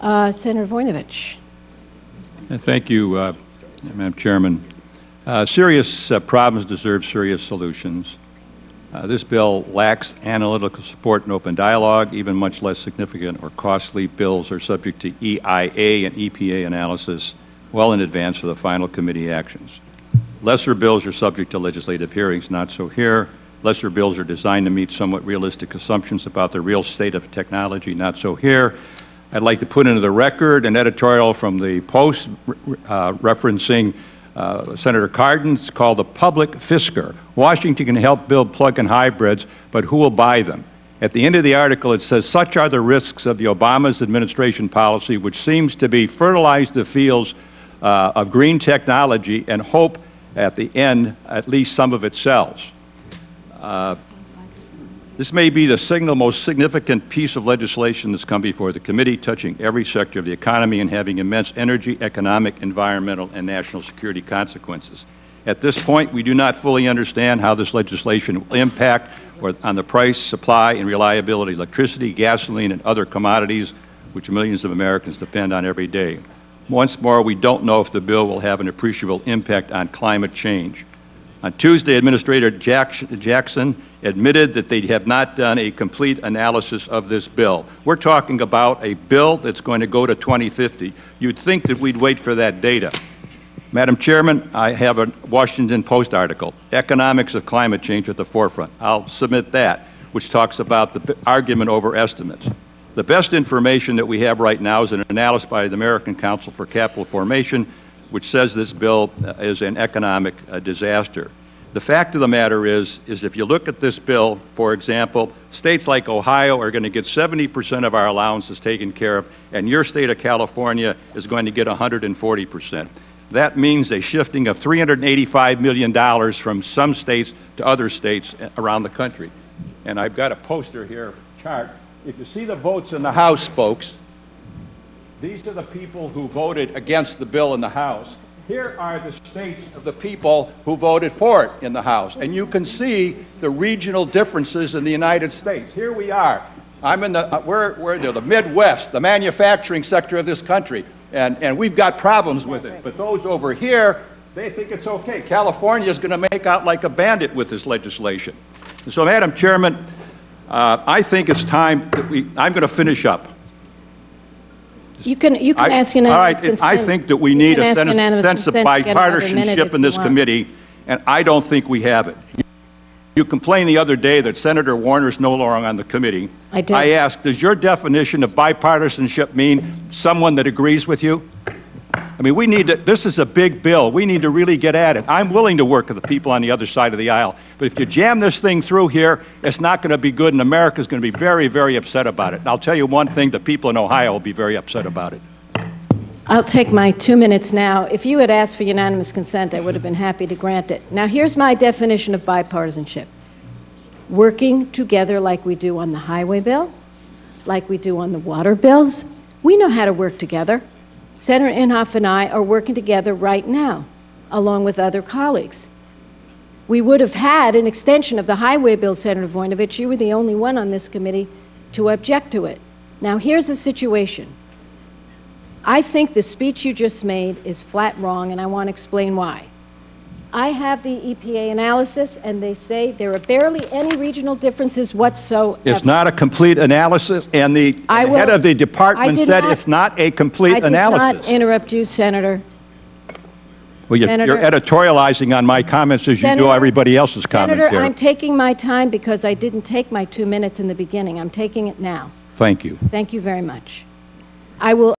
Senator Voinovich. Thank you, Madam Chairman. Serious problems deserve serious solutions. This bill lacks analytical support and open dialogue. Even much less significant or costly bills are subject to EIA and EPA analysis well in advance of the final committee actions. Lesser bills are subject to legislative hearings, not so here. Lesser bills are designed to meet somewhat realistic assumptions about the real state of technology, not so here. I'd like to put into the record an editorial from the Post referencing Senator Cardin's called The Public Fisker. Washington can help build plug-in hybrids, but who will buy them? At the end of the article, it says, such are the risks of the Obama's administration policy, which seems to be fertilize the fields of green technology and hope at the end at least some of it sells. This may be the single most significant piece of legislation that's come before the committee, touching every sector of the economy and having immense energy, economic, environmental, and national security consequences. At this point, we do not fully understand how this legislation will impact on the price, supply, and reliability of electricity, gasoline, and other commodities which millions of Americans depend on every day. Once more, we don't know if the bill will have an appreciable impact on climate change. On Tuesday, Administrator Jackson admitted that they have not done a complete analysis of this bill. We're talking about a bill that's going to go to 2050. You'd think that we'd wait for that data. Madam Chairman, I have a Washington Post article, Economics of Climate Change at the Forefront. I'll submit that, which talks about the argument over estimates. The best information that we have right now is an analysis by the American Council for Capital Formation, which says this bill is an economic disaster. The fact of the matter is if you look at this bill, for example, states like Ohio are going to get 70% of our allowances taken care of, and your state of California is going to get 140%. That means a shifting of $385 million from some states to other states around the country. And I've got a poster here, chart. If you see the votes in the House, folks, these are the people who voted against the bill in the House. Here are the states of the people who voted for it in the House. And you can see the regional differences in the United States. Here we are. I'm in the, we're the Midwest, the manufacturing sector of this country. And we've got problems with it. But those over here, they think it's okay. California is going to make out like a bandit with this legislation. And so, Madam Chairman, I think it's time that I'm going to finish up. You can ask unanimous consent. I think that we need a sense of bipartisanship in this committee, and I don't think we have it. You complained the other day that Senator Warner is no longer on the committee. I did. I asked, does your definition of bipartisanship mean someone that agrees with you? I mean, we need to, this is a big bill. We need to really get at it. I'm willing to work with the people on the other side of the aisle. But if you jam this thing through here, it's not going to be good, and America's going to be very, very upset about it. And I'll tell you one thing, the people in Ohio will be very upset about it. I'll take my 2 minutes now. If you had asked for unanimous consent, I would have been happy to grant it. Now, here's my definition of bipartisanship. Working together like we do on the highway bill, like we do on the water bills. We know how to work together. Senator Inhofe and I are working together right now, along with other colleagues. We would have had an extension of the highway bill, Senator Voinovich. You were the only one on this committee to object to it. Now, here's the situation. I think the speech you just made is flat wrong, and I want to explain why. I have the EPA analysis, and they say there are barely any regional differences whatsoever. It's not a complete analysis, and the head of the department said it's not a complete analysis. I did not interrupt you, Senator. Well, you're editorializing on my comments as you do everybody else's comments here. Senator, I'm taking my time because I didn't take my 2 minutes in the beginning. I'm taking it now. Thank you. Thank you very much. I will